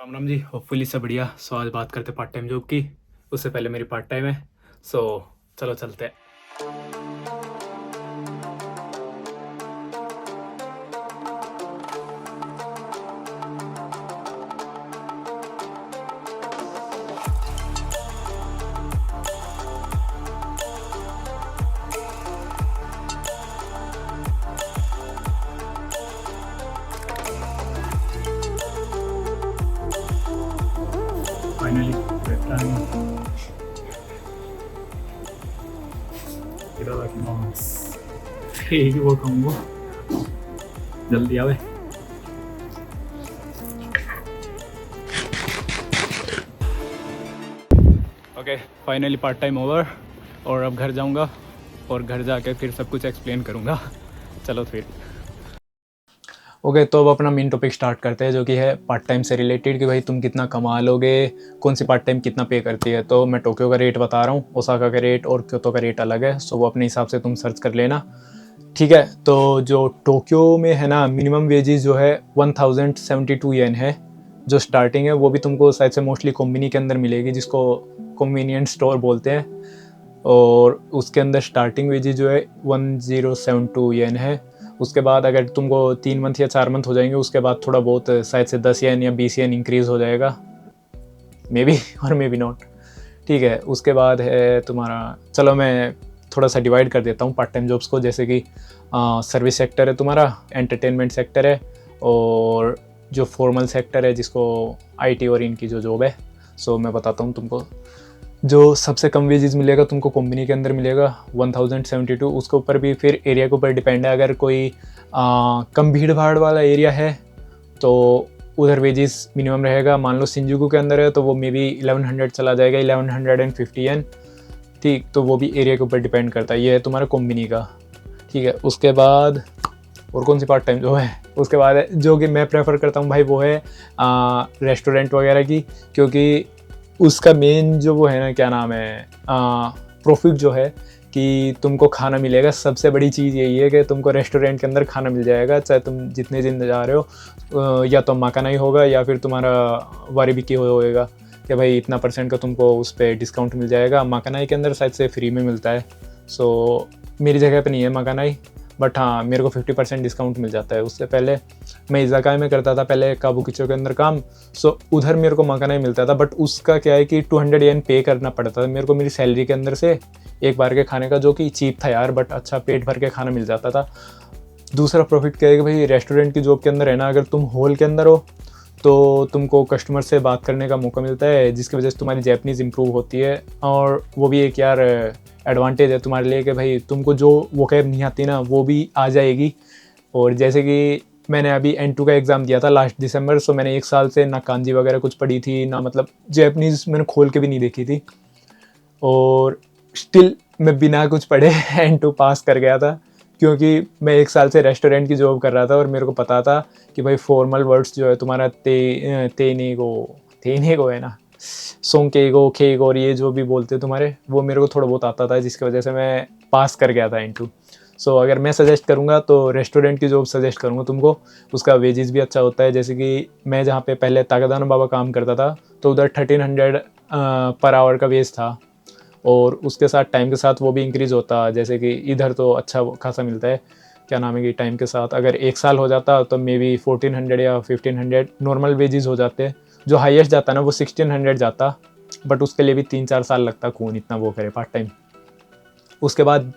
Ram Ram ji. Hopefully सब बढ़िया। सो आज बात करते पार्ट टाइम जॉब की। उससे पहले मेरी पार्ट टाइम है। सो चलो चलते हैं। Finally break time. इधर आके बॉस ठीक वो कहूँगा, जल्दी आवे। Okay, finally part time over और अब घर जाऊँगा और घर जाके फिर सब कुछ एक्सप्लेन करूँगा। चलो फिर ओके, तो अब अपना मेन टॉपिक स्टार्ट करते हैं, जो कि है पार्ट टाइम से रिलेटेड कि भाई तुम कितना कमा लोगे, कौन सी पार्ट टाइम कितना पे करती है। तो मैं टोक्यो का रेट बता रहा हूँ, ओसाका का रेट और क्योतो का रेट अलग है। सो वो अपने हिसाब से तुम सर्च कर लेना, ठीक है। तो जो टोक्यो में है ना, मिनिमम वेजेस जो है 1072 येन है जो स्टार्टिंग है। वो भी तुमको शायद से मोस्टली कोम्बिनी के अंदर मिलेगी, जिसको कन्वीनियंट स्टोर बोलते हैं। और उसके अंदर स्टार्टिंग वेजेस जो है 1072 येन है। उसके बाद अगर तुमको 3 मंथ या 4 मंथ हो जाएंगे, उसके बाद थोड़ा बहुत शायद से 10 येन या 20 येन इंक्रीज़ हो जाएगा, मे बी और मे बी नॉट, ठीक है। उसके बाद है तुम्हारा, चलो मैं थोड़ा सा डिवाइड कर देता हूँ पार्ट टाइम जॉब्स को, जैसे कि सर्विस सेक्टर है तुम्हारा, एंटरटेनमेंट सेक्टर है, और जो फॉर्मल सेक्टर है जिसको आईटी और इनकी जो जॉब है। सो मैं बताता हूँ तुमको। जो सबसे कम वेजेस मिलेगा तुमको कंपनी के अंदर मिलेगा 1072। उसके ऊपर भी फिर एरिया के ऊपर डिपेंड है। अगर कोई कम भीड़ भाड़ वाला एरिया है तो उधर वेजेस मिनिमम रहेगा। मान लो सिंजुकू के अंदर है तो वो मे बी 1100 चला जाएगा, 1150 येन, ठीक। तो वो भी एरिया के ऊपर डिपेंड करता है। ये है तुम्हारा कोम्बिनी का, ठीक है। उसके बाद और कौन सी पार्ट टाइम जो है, उसके बाद है जो कि मैं प्रेफर करता हूँ भाई, वो है रेस्टोरेंट वगैरह की, क्योंकि उसका मेन जो वो है ना, क्या नाम है, प्रॉफिट जो है कि तुमको खाना मिलेगा। सबसे बड़ी चीज़ यही है कि तुमको रेस्टोरेंट के अंदर खाना मिल जाएगा, चाहे तुम जितने दिन जा रहे हो। या तो माकाना ही होगा या फिर तुम्हारा वारीबिकी होएगा कि भाई इतना % का तुमको उस पर डिस्काउंट मिल जाएगा। माकानाई के अंदर शायद से फ्री में मिलता है। सो मेरी जगह पे नहीं है माकानाई, बट हाँ मेरे को 50% डिस्काउंट मिल जाता है। उससे पहले मैं इज़ाकाई में करता था पहले काबुकिचो के अंदर काम। सो उधर मेरे को माकानाई मिलता था, बट उसका क्या है कि 200 येन पे करना पड़ता था मेरे को मेरी सैलरी के अंदर से एक बार के खाने का, जो कि चीप था यार, बट अच्छा पेट भर के खाना मिल जाता था। दूसरा प्रॉफिट क्या है कि भाई रेस्टोरेंट की जॉब के अंदर है ना, अगर तुम हॉल के अंदर हो तो तुमको कस्टमर से बात करने का मौका मिलता है, जिसकी वजह से तुम्हारी जैपनीज़ इंप्रूव होती है। और वो भी एक यार एडवांटेज है तुम्हारे लिए कि भाई तुमको जो वोकैब नहीं आती ना वो भी आ जाएगी। और जैसे कि मैंने अभी N2 का एग्ज़ाम दिया था लास्ट दिसंबर। सो मैंने 1 साल से ना कांजी वगैरह कुछ पढ़ी थी ना, मतलब जैपनीज़ मैंने खोल के भी नहीं देखी थी, और स्टिल मैं बिना कुछ पढ़े N2 पास कर गया था, क्योंकि मैं 1 साल से रेस्टोरेंट की जॉब कर रहा था और मेरे को पता था कि भाई फॉर्मल वर्ड्स जो है तुम्हारा तेनेगो है ना, सोंकेगो, खेगो, और ये जो भी बोलते तुम्हारे, वो मेरे को थोड़ा बहुत आता था, जिसकी वजह से मैं पास कर गया था N2। सो अगर मैं सजेस्ट करूँगा तो रेस्टोरेंट की जॉब सजेस्ट करूँगा तुमको। उसका वेजेस भी अच्छा होता है। जैसे कि मैं जहाँ पे पहले ताकादाना बाबा काम करता था तो उधर 1300 पर आवर का वेज था, और उसके साथ टाइम के साथ वो भी इंक्रीज़ होता। जैसे कि इधर तो अच्छा खासा मिलता है, क्या नाम है कि टाइम के साथ अगर 1 साल हो जाता तो मे बी 1400 या 1500 नॉर्मल वेजेस हो जाते। जो हाईएस्ट जाता ना वो 1600 जाता, बट उसके लिए भी 3-4 साल लगता, कौन इतना वो करे पार्ट टाइम। उसके बाद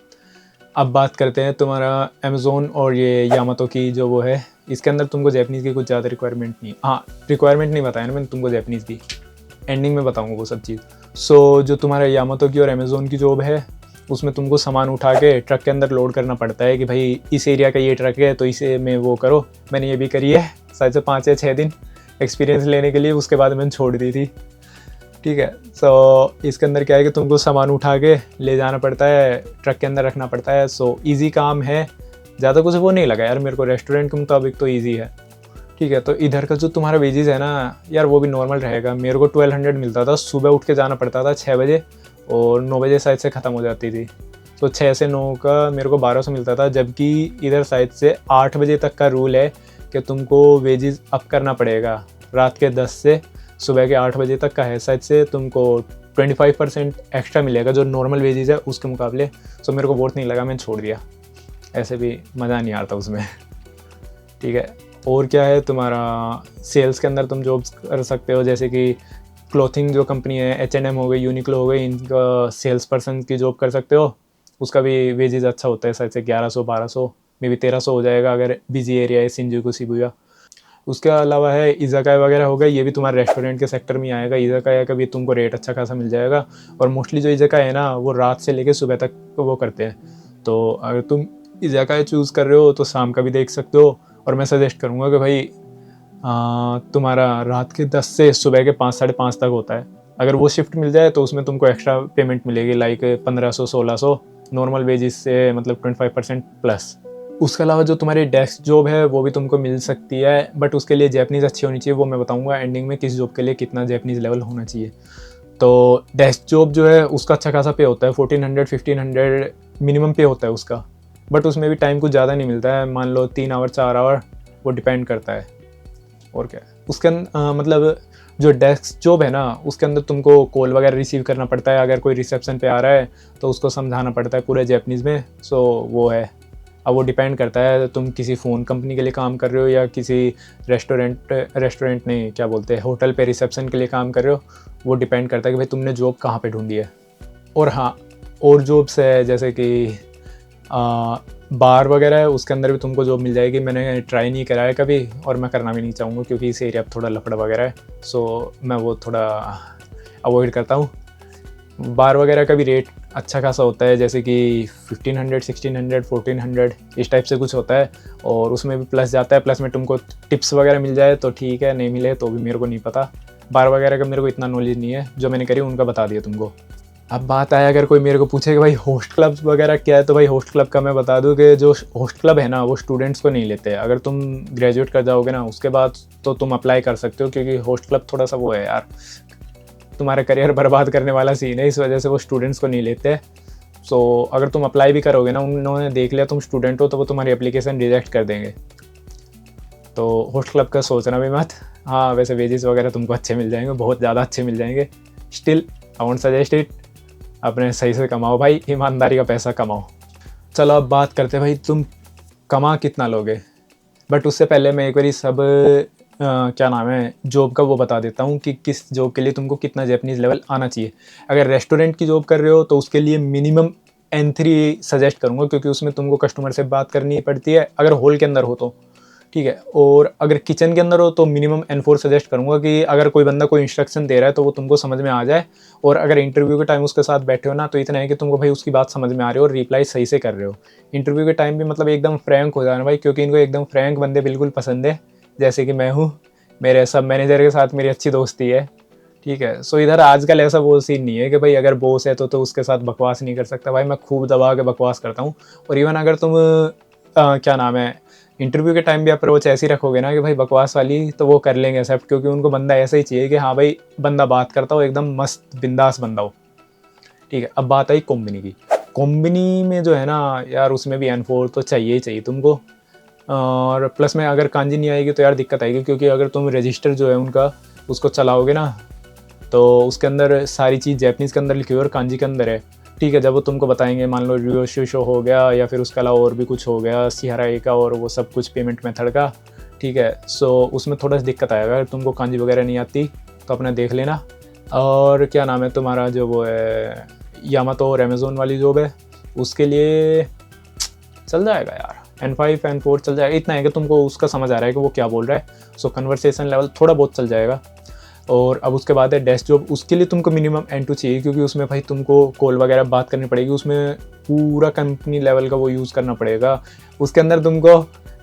अब बात करते हैं तुम्हारा अमेज़ोन और ये यामातो की जो वो है। इसके अंदर तुमको जैपनीज़ की कुछ ज़्यादा रिक्वायरमेंट नहीं, हाँ रिक्वायरमेंट नहीं बताया ना मैंने तुमको जैपनीज़ की, एंडिंग में बताऊँगा वो सब चीज़। सो जो तुम्हारा यामातो की और अमेज़ोन की जॉब है उसमें तुमको सामान उठा के ट्रक के अंदर लोड करना पड़ता है कि भाई इस एरिया का ये ट्रक है तो इसे में वो करो। मैंने ये भी करी है शायद से 5 या 6 दिन एक्सपीरियंस लेने के लिए, उसके बाद मैंने छोड़ दी थी, ठीक है। सो इसके अंदर क्या है कि तुमको सामान उठा के ले जाना पड़ता है, ट्रक के अंदर रखना पड़ता है। सो ईजी काम है, ज़्यादा कुछ वो नहीं लगा यार मेरे को, रेस्टोरेंट के मुताबिक तो ईजी है, ठीक है। तो इधर का जो तुम्हारा वेजेस है ना यार वो भी नॉर्मल रहेगा। मेरे को 1200 मिलता था, सुबह उठ के जाना पड़ता था 6 बजे और 9 बजे शायद से ख़त्म हो जाती थी। तो 6 से 9 का मेरे को 1200 मिलता था, जबकि इधर शायद से 8 बजे तक का रूल है कि तुमको वेजेस अप करना पड़ेगा रात के 10 से। सुबह के 8 बजे तक का है, शायद से तुमको 25% एक्स्ट्रा मिलेगा जो नॉर्मल वेजेस है उसके मुकाबले। सो मेरे को वर्थ नहीं लगा, मैंने छोड़ दिया, ऐसे भी मज़ा नहीं आता उसमें। ठीक है, और क्या है तुम्हारा सेल्स के अंदर तुम जॉब कर सकते हो, जैसे कि क्लोथिंग जो कंपनी है H&M हो गई, यूनिक्लो हो गई, इनका सेल्स पर्सन की जॉब कर सकते हो। उसका भी वेजेस अच्छा होता है, शायद से 1100-1200 मे भी 1300 हो जाएगा अगर बिजी एरिया है शिंजुकू शिबुया। उसके अलावा है इज़ाकाया वगैरह हो गया, ये भी तुम्हारे रेस्टोरेंट के सेक्टर में आएगा। इज़ाकाया का भी तुमको रेट अच्छा खासा मिल जाएगा, और मोस्टली जो इज़ाकाया है ना वो रात से लेके सुबह तक वो करते हैं। तो अगर तुम इज़ाकाया चूज़ कर रहे हो तो शाम का भी देख सकते हो, और मैं सजेस्ट करूँगा कि भाई तुम्हारा रात के 10 से सुबह के 5-5:30 तक होता है। अगर वो शिफ्ट मिल जाए तो उसमें तुमको एक्स्ट्रा पेमेंट मिलेगी, लाइक 1500-1600 नॉर्मल वेजेस से, मतलब 25% प्लस। उसके अलावा जो तुम्हारी डेस्क जॉब है वो भी तुमको मिल सकती है, बट उसके लिए जैपनीज़ अच्छी होनी चाहिए। वो मैं बताऊंगा एंडिंग में किस जॉब के लिए कितना जैपनीज़ लेवल होना चाहिए। तो डेस्क जॉब जो है उसका अच्छा खासा पे होता है, 1400-1500 मिनिमम पे होता है उसका, बट उसमें भी टाइम कुछ ज़्यादा नहीं मिलता है, मान लो 3 आवर 4 आवर, वो डिपेंड करता है। और क्या है उसके मतलब जो डेस्क जॉब है ना उसके अंदर तुमको कॉल वगैरह रिसीव करना पड़ता है, अगर कोई रिसेप्शन पे आ रहा है तो उसको समझाना पड़ता है पूरे जैपनीज़ में। सो वो है, अब वो डिपेंड करता है तुम किसी फ़ोन कंपनी के लिए काम कर रहे हो या किसी रेस्टोरेंट नहीं क्या बोलते हैं होटल पे रिसेप्शन के लिए काम कर रहे हो, वो डिपेंड करता है कि भाई तुमने जॉब कहाँ पे ढूंढी है। और हाँ, और जॉब्स है जैसे कि बार वगैरह है, उसके अंदर भी तुमको जॉब मिल जाएगी। मैंने ट्राई नहीं करा है कभी, और मैं करना भी नहीं चाहूँगा क्योंकि इस एरिया पर थोड़ा लफड़ा वगैरह है, सो मैं वो थोड़ा अवॉइड करता हूँ। बार वगैरह का भी रेट अच्छा खासा होता है, जैसे कि 1500, 1600, 1400 इस टाइप से कुछ होता है, और उसमें भी प्लस जाता है। प्लस में तुमको टिप्स वगैरह मिल जाए तो ठीक है, नहीं मिले तो भी मेरे को नहीं पता। बार वगैरह का मेरे को इतना नॉलेज नहीं है, जो मैंने करी उनका बता दिया तुमको। अब बात आया अगर कोई मेरे को पूछे कि भाई होस्ट क्लब वगैरह क्या है, तो भाई होस्ट क्लब का मैं बता दूं कि जो होस्ट क्लब है ना वो स्टूडेंट्स को नहीं लेते। अगर तुम ग्रेजुएट कर जाओगे ना उसके बाद तो तुम अप्लाई कर सकते हो, क्योंकि होस्ट क्लब थोड़ा सा वो है यार, तुम्हारा करियर बर्बाद करने वाला सीन है, इस वजह से वो स्टूडेंट्स को नहीं लेते। सो अगर तुम अप्लाई भी करोगे ना, उन्होंने देख लिया तुम स्टूडेंट हो तो वो तुम्हारी एप्लीकेशन रिजेक्ट कर देंगे। तो होस्ट क्लब का सोचना भी मत। हाँ वैसे वेजेस वगैरह तुमको अच्छे मिल जाएंगे, बहुत ज़्यादा अच्छे मिल जाएंगे। Still I won't suggest it, अपने सही से कमाओ भाई, ईमानदारी का पैसा कमाओ। चलो अब बात करते हैं भाई तुम कमा कितना लोगे, बट उससे पहले मैं एक बारी सब क्या नाम है जॉब का वो बता देता हूँ कि किस जॉब के लिए तुमको कितना जैपनीज़ लेवल आना चाहिए। अगर रेस्टोरेंट की जॉब कर रहे हो तो उसके लिए मिनिमम N3 सजेस्ट करूँगा, क्योंकि उसमें तुमको कस्टमर से बात करनी पड़ती है अगर हॉल के अंदर हो तो, ठीक है। और अगर किचन के अंदर हो तो मिनिमम N4 सजेस्ट करूँगा, कि अगर कोई बंदा कोई इंस्ट्रक्शन दे रहा है तो वो तुमको समझ में आ जाए। और अगर इंटरव्यू के टाइम उसके साथ बैठे हो ना तो इतना है कि तुमको भाई उसकी बात समझ में आ रही हो और रिप्लाई सही से कर रहे हो। इंटरव्यू के टाइम भी मतलब एकदम फ्रैंक हो जाना भाई, क्योंकि इनको एकदम फ्रैंक बंदे बिल्कुल पसंद है, जैसे कि मैं हूँ। मेरे सब मैनेजर के साथ मेरी अच्छी दोस्ती है, ठीक है। सो इधर आजकल ऐसा वो सीन नहीं है कि भाई अगर बॉस है तो उसके साथ बकवास नहीं कर सकता। भाई मैं खूब दबा के बकवास करता हूँ। और इवन अगर तुम क्या नाम है इंटरव्यू के टाइम भी अप्रोच ऐसी रखोगे ना कि भाई बकवास वाली, तो वो कर लेंगे एक्सेप्ट, क्योंकि उनको बंदा ऐसा ही चाहिए कि हाँ भाई बंदा बात करता हो एकदम मस्त बिंदास बंदा हो, ठीक है। अब बात आई कोम्बिनी की। कोम्बिनी में जो है ना यार उसमें भी N4 तो चाहिए ही चाहिए तुमको। और प्लस में अगर कांजी नहीं आएगी तो यार दिक्कत आएगी, क्योंकि अगर तुम रजिस्टर जो है उनका उसको चलाओगे ना तो उसके अंदर सारी चीज़ जैपनीज़ के अंदर लिखी हुई और कांजी के अंदर है, ठीक है। जब वो तुमको बताएंगे, मान लो रियोशो हो गया या फिर उसके अलावा और भी कुछ हो गया सिहराई का, और वो सब कुछ पेमेंट मेथड का, ठीक है। सो उसमें थोड़ा सा दिक्कत आएगा। अगर तुमको कांजी वगैरह नहीं आती तो अपना देख लेना। और क्या नाम है तुम्हारा जो वो है यामातो और अमेज़ोन वाली जॉब है, उसके लिए चल जाएगा यार, N5 N4 चल जाएगा। इतना है कि तुमको उसका समझ आ रहा है कि वो क्या बोल रहा है। सो कन्वर्सेशन लेवल थोड़ा बहुत चल जाएगा। और अब उसके बाद है डेस्क जॉब, उसके लिए तुमको मिनिमम N2 चाहिए, क्योंकि उसमें भाई तुमको कॉल वगैरह बात करनी पड़ेगी, उसमें पूरा कंपनी लेवल का वो यूज़ करना पड़ेगा। उसके अंदर तुमको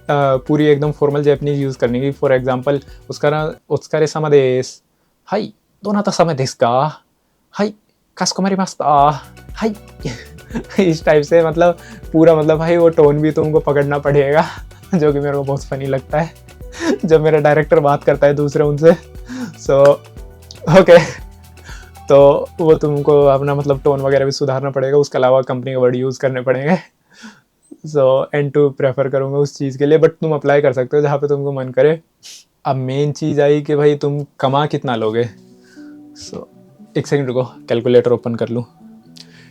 पूरी एकदम फॉर्मल जैपनीज यूज़ करनी है। फॉर एग्जांपल उत्सुकारे सामा देस, हाई दोनाता सामा देस का, हाई कास्कोमारिमास्ता, हाई इस टाइप से, मतलब पूरा, मतलब भाई वो टोन भी तुमको पकड़ना पड़ेगा, जो कि मेरे को बहुत फनी लगता है जब मेरा डायरेक्टर बात करता है दूसरे उनसे। सो ओके, तो वो तुमको अपना मतलब टोन वगैरह भी सुधारना पड़ेगा। उसके अलावा कंपनी के वर्ड यूज़ करने पड़ेंगे। सो N2 प्रेफर करूँगा उस चीज़ के लिए, बट तुम अप्लाई कर सकते हो जहाँ पे तुमको मन करे। अब मेन चीज़ आई कि भाई तुम कमा कितना लोगे। सो एक सेकंड रुको, कैलकुलेटर ओपन कर लूँ।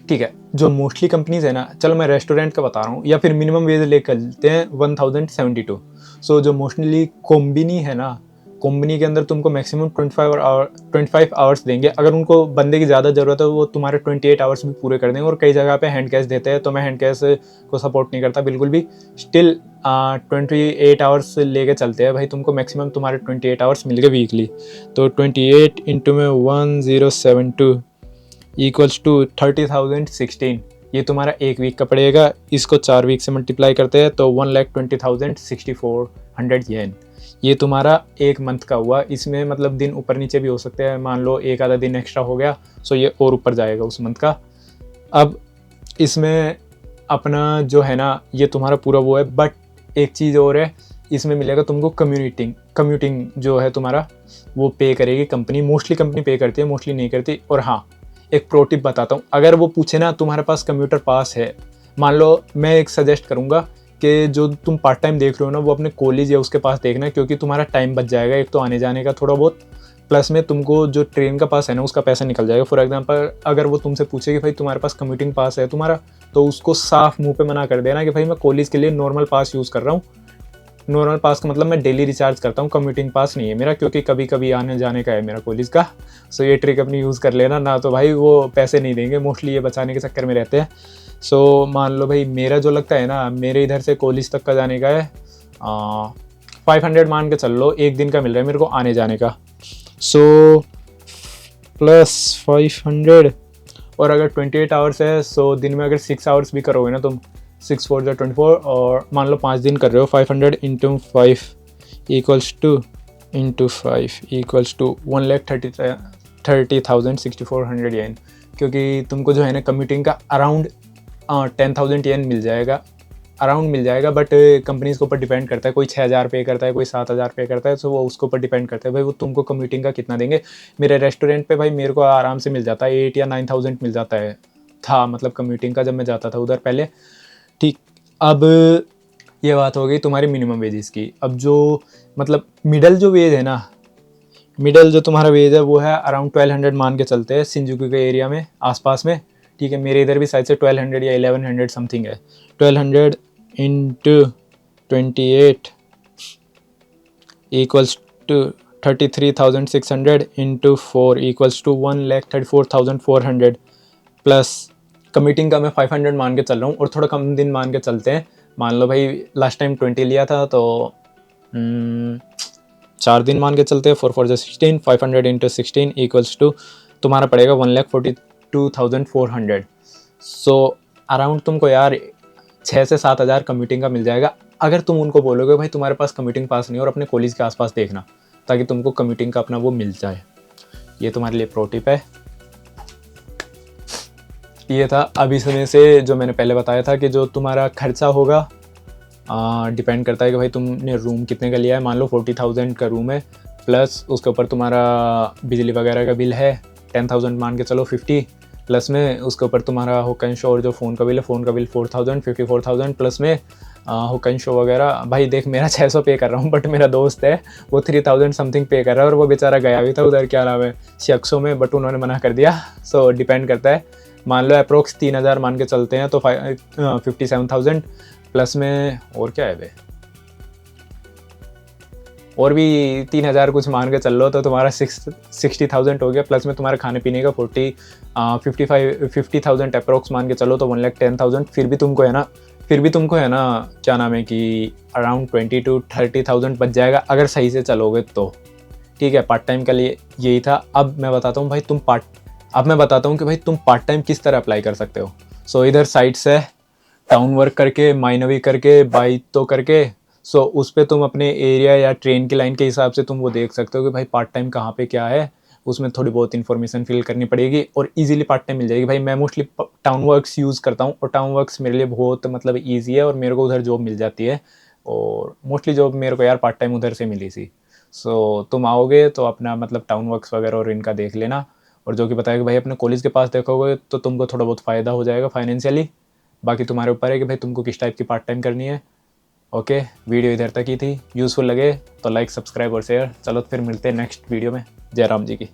ठीक है, जो मोस्टली कंपनीज है ना, चलो मैं रेस्टोरेंट का बता रहा हूँ, या फिर मिनिमम वेज लेकर चलते हैं 1072। सो जो मोस्टली कोम्बिनी है ना, कोम्बिनी के अंदर तुमको मैक्सिमम 25 आवर्स देंगे। अगर उनको बंदे की ज़्यादा ज़रूरत है वो तुम्हारे 28 आवर्स भी पूरे कर देंगे। और कई जगह पे हैंड कैश देते हैं, तो मैं हैंड कैश को सपोर्ट नहीं करता बिल्कुल भी। स्टिल 28 आवर्स लेके चलते हैं भाई, तुमको मैक्सिमम तुम्हारे 28 आवर्स मिल गए वीकली। तो 28 इंटू में 1072 इक्वल्स टू 30,016। ये तुम्हारा एक वीक का पड़ेगा। इसको 4 वीक से मल्टीप्लाई करते हैं तो 1,20,6400 येन। ये तुम्हारा एक मंथ का हुआ। इसमें मतलब दिन ऊपर नीचे भी हो सकते हैं, मान लो एक आधा दिन एक्स्ट्रा हो गया सो ये और ऊपर जाएगा उस मंथ का। अब इसमें अपना जो है ना, ये तुम्हारा पूरा वो है। बट एक चीज़ और है, इसमें मिलेगा तुमको कम्यूटिंग जो है तुम्हारा वो पे करेगी कंपनी। मोस्टली कंपनी पे करती है, मोस्टली नहीं करती। और हाँ, एक प्रो टिप बताता हूँ, अगर वो पूछे ना तुम्हारे पास कंप्यूटर पास है, मान लो, मैं एक सजेस्ट करूँगा कि जो तुम पार्ट टाइम देख रहे हो ना वो अपने कॉलेज या उसके पास देखना, क्योंकि तुम्हारा टाइम बच जाएगा एक तो आने जाने का थोड़ा बहुत, प्लस में तुमको जो ट्रेन का पास है ना उसका पैसा निकल जाएगा। फॉर एग्जांपल अगर वो तुमसे पूछे कि भाई तुम्हारे पास कम्यूटिंग पास है तुम्हारा, तो उसको साफ मुंह पे मना कर देना कि भाई मैं कॉलेज के लिए नॉर्मल पास यूज़ कर रहा हूँ। नॉर्मल पास का मतलब मैं डेली रिचार्ज करता हूँ, कम्यूटिंग पास नहीं है मेरा, क्योंकि कभी कभी आने जाने का है मेरा कॉलेज का। सो ये ट्रिक अपनी यूज़ कर लेना ना, तो भाई वो पैसे नहीं देंगे, मोस्टली ये बचाने के चक्कर में रहते हैं। सो मान लो भाई मेरा जो लगता है ना, मेरे इधर से कॉलेज तक का जाने का है 500 मान के चल लो, एक दिन का मिल रहा है मेरे को आने जाने का। सो प्लस 500, और अगर 28 आवर्स है, सो दिन में अगर 6 आवर्स भी करोगे ना तुम, 6 4 24, और मान लो 5 दिन कर रहे हो, 500 into 5 equals to into 5 equals to 1,30,6400 yen. क्योंकि तुमको जो है ना कम्यूटिंग का अराउंड 10,000 येन मिल जाएगा, अराउंड मिल जाएगा। बट कंपनीज के ऊपर डिपेंड करता है, कोई 6,000 पे करता है, कोई 7,000 पे करता है, तो वो उसके ऊपर डिपेंड करता है भाई वो तुमको कम्यूटिंग का कितना देंगे। मेरे रेस्टोरेंट पे भाई मेरे को आराम से मिल जाता है 8 या 9,000 मिल जाता है था, मतलब कम्यूटिंग का, जब मैं जाता था उधर पहले। ठीक, अब ये बात हो गई तुम्हारी मिनिमम वेजेस की। अब जो मतलब मिडल जो वेज है ना, मिडल जो तुम्हारा वेज है वो है अराउंड 1,200 मान के चलते हैं शिंजुकू के एरिया में, आसपास में। ठीक है, मेरे इधर भी शायद से 1,200 या 1,100 समथिंग है। 1,200 into 28 equals to 33,600 into 4 equals to 1,34,400 plus कमीटिंग का मैं 500 मान के चल रहा हूँ, और थोड़ा कम दिन मान के चलते हैं। मान लो भाई लास्ट टाइम 20 लिया था, तो 4 दिन मान के चलते हैं, 4 4 16, 500 इंटू 16 इक्वल्स टू तुम्हारा पड़ेगा 1,42,400। सो अराउंड तुमको यार 6 से 7 हज़ार कम्यूटिंग का मिल जाएगा, अगर तुम उनको बोलोगे भाई तुम्हारे पास कम्यूटिंग पास नहीं और अपने कॉलेज के आसपास देखना, ताकि तुमको कम्यूटिंग का अपना वो मिल जाए। ये तुम्हारे लिए प्रो टिप है। ये था। अब इसमें से जो मैंने पहले बताया था कि जो तुम्हारा खर्चा होगा डिपेंड करता है कि भाई तुमने रूम कितने का लिया है। मान लो 40,000 का रूम है, प्लस उसके ऊपर तुम्हारा बिजली वगैरह का बिल है 10,000 मान के चलो 50, प्लस में उसके ऊपर तुम्हारा हुकन शो और जो फ़ोन का बिल है, फ़ोन का बिल 4,000 54,000, प्लस में हुकन शो वगैरह। भाई देख मेरा 600 पे कर रहा हूँ, बट मेरा दोस्त है वो 3,000 समथिंग पे कर रहा है, और वो बेचारा गया भी था उधर, क्या नाम है, शिक्षो में, बट उन्होंने मना कर दिया। सो डिपेंड करता है। मान लो अप्रोक्स 3,000 मान के चलते हैं, तो 57,000 प्लस में और क्या है भाई, और भी 3,000 कुछ मान के चल लो, तो तुम्हारा 60,000 हो गया, प्लस में तुम्हारे खाने पीने का 50,000 अप्रोक्स मान के चलो, तो 1,10,000। फिर भी तुमको है ना क्या नाम है कि अराउंड 20 to 30,000 बच जाएगा, अगर सही से चलोगे तो। ठीक है, पार्ट टाइम के लिए यही था। अब मैं बताता हूँ कि भाई तुम पार्ट टाइम किस तरह अप्लाई कर सकते हो। सो इधर साइट्स है, टाउन वर्क करके, माइनवी करके, बाई तो करके। सो उस पर तुम अपने एरिया या ट्रेन की लाइन के हिसाब से तुम वो देख सकते हो कि भाई पार्ट टाइम कहाँ पे क्या है। उसमें थोड़ी बहुत इन्फॉर्मेशन फिल करनी पड़ेगी और इजीली पार्ट टाइम मिल जाएगी। भाई मैं मोस्टली टाउन वर्क्स यूज़ करता हूँ, और टाउन वर्क्स मेरे लिए बहुत मतलब ईजी है, और मेरे को उधर जॉब मिल जाती है, और मोस्टली जॉब मेरे को यार पार्ट टाइम उधर से मिली थी। सो तुम आओगे तो अपना मतलब टाउन वर्क्स वगैरह और इनका देख लेना, और जो कि बताया कि भाई अपने कॉलेज के पास देखोगे तो तुमको थोड़ा बहुत फ़ायदा हो जाएगा फाइनेंशियली। बाकी तुम्हारे ऊपर है कि भाई तुमको किस टाइप की पार्ट टाइम करनी है। ओके, वीडियो इधर तक ही थी, यूज़फुल लगे तो लाइक, सब्सक्राइब और शेयर। चलो फिर मिलते हैं नेक्स्ट वीडियो में। जय राम जी की।